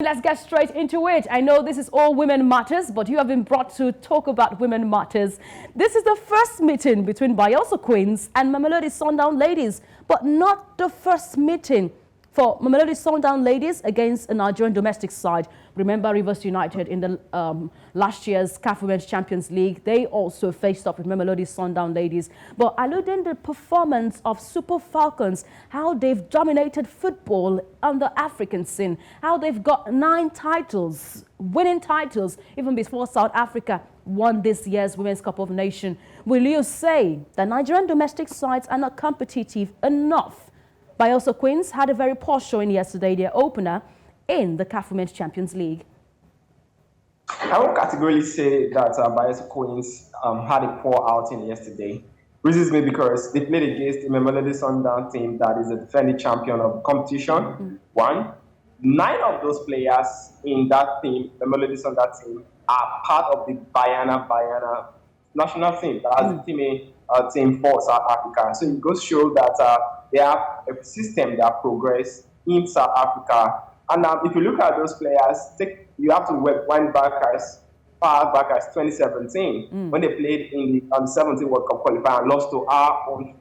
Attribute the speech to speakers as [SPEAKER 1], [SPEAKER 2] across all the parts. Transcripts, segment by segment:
[SPEAKER 1] Let's get straight into it. I know this is all Women Matters, but you have been brought to talk about Women Matters. This is the first meeting between Bayelsa Queens and Mamelodi Sundown Ladies, but not the first meeting for Mamelodi Sundown Ladies against a Nigerian domestic side. Remember Rivers United in the last year's CAF Women's Champions League. They also faced up with Mamelodi Sundown Ladies. But alluding to the performance of Super Falcons, how they've dominated football on the African scene, how they've got 9 titles, winning titles, even before South Africa won this year's Women's Cup of Nations. Will you say that Nigerian domestic sides are not competitive enough? Bayelsa Queens had a very poor showing yesterday, their opener in the CAF Women's Champions League.
[SPEAKER 2] I would categorically say that Bayelsa Queens had a poor outing yesterday. Reasons maybe because they played against the Mamelodi Sundown team that is a defending champion of the competition. 1. 9 of those players in that team, the Mamelodi Sundown team, are part of the Bayana national team. That's the team for South Africa. So it goes to show that they have a system that progress in South Africa. And if you look at those players, you have to wind back as far back as 2017 when they played in the 17 World Cup qualifier and lost to our own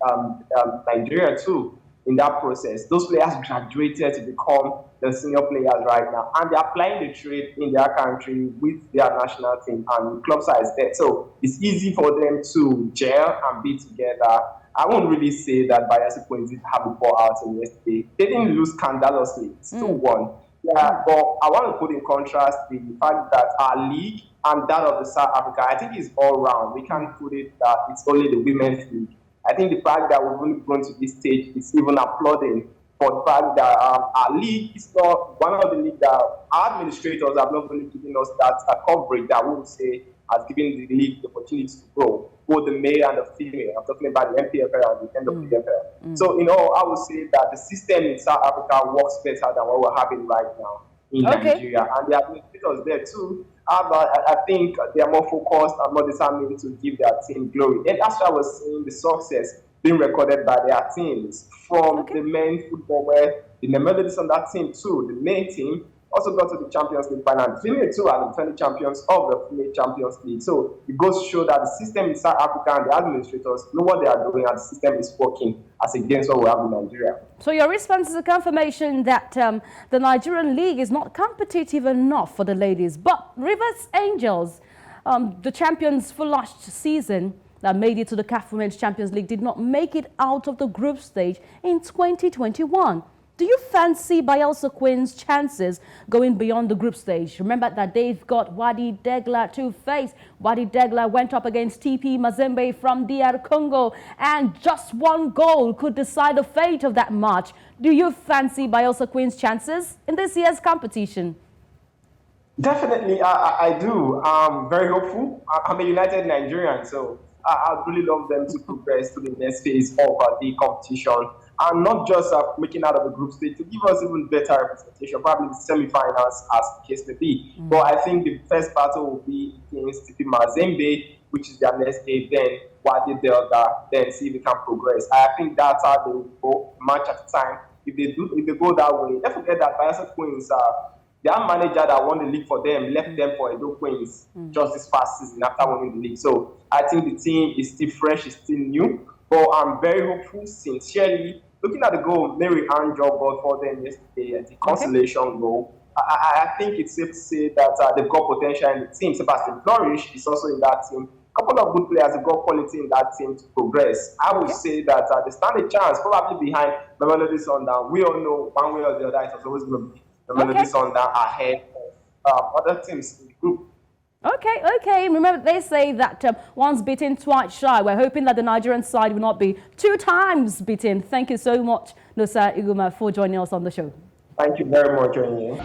[SPEAKER 2] Nigeria too. In that process, those players graduated to become the senior players right now, and they're applying the trade in their country with their national team, and club size there. So it's easy for them to gel and be together. I won't really say that Bayelsa Queens did have a poor outing yesterday. They didn't lose scandalously. It's 2-1. Yeah, but I want to put in contrast the fact that our league and that of the South Africa, I think is all round. We can't put it that it's only the women's league. I think the fact that we've only grown to this stage is even applauding for the fact that our league is not one of the leagues that our administrators have not really given us that coverage that we would say has given the league the opportunity to grow, both the male and the female. I'm talking about the NWFL and the NWFL. So, I would say that the system in South Africa works better than what we're having right now in Nigeria. And the administrators there too, I think they are more focused and more determined to give their team glory. And that's why I was seeing the success being recorded by their teams from the men's football, where the Mamelodi on that team too, the main team, also got to the Champions League final. The female too are the defending champions of the female Champions League. So it goes to show that the system in South Africa and the administrators know what they are doing, and the system is working as against what we have in Nigeria.
[SPEAKER 1] So your response is a confirmation that the Nigerian league is not competitive enough for the ladies. But Rivers Angels, the champions for last season, that made it to the CAF Women's Champions League, did not make it out of the group stage in 2021. Do you fancy Bayelsa Queens' chances going beyond the group stage? Remember that they've got Wadi Degla to face. Wadi Degla went up against TP Mazembe from DR Congo, and just one goal could decide the fate of that match. Do you fancy Bayelsa Queens' chances in this year's competition?
[SPEAKER 2] Definitely, I do. I'm very hopeful. I'm a United Nigerian, so I'd really love them to progress to the next phase of the competition. And not just making out of the group stage, to give us even better representation, probably the semi-finals as the case may be. But I think the first battle will be against TP Mazembe, which is their next game, then Wadi Delta, then see if we can progress. I think that's how they will go match at a time. If they go that way, don't forget that Bayelsa Queens, their manager that won the league for them left them for Edo Queens just this past season after winning the league. So I think the team is still fresh, is still new. But I'm very hopeful, sincerely. Looking at the goal, Mary Ann Job got for them yesterday, the consolation goal. I think it's safe to say that they've got potential in the team. Sebastian Flourish is also in that team. A couple of good players have got quality in that team to progress. I would say that they stand a chance, probably behind Mamelodi Sundown. We all know one way or the other, it was always going to be Mamelodi Sundown ahead of other teams in the group.
[SPEAKER 1] Okay. Remember, they say that once beaten, twice shy. We're hoping that the Nigerian side will not be 2 times beaten. Thank you so much, Nosa Iguma, for joining us on the show.
[SPEAKER 2] Thank you very much, Joining.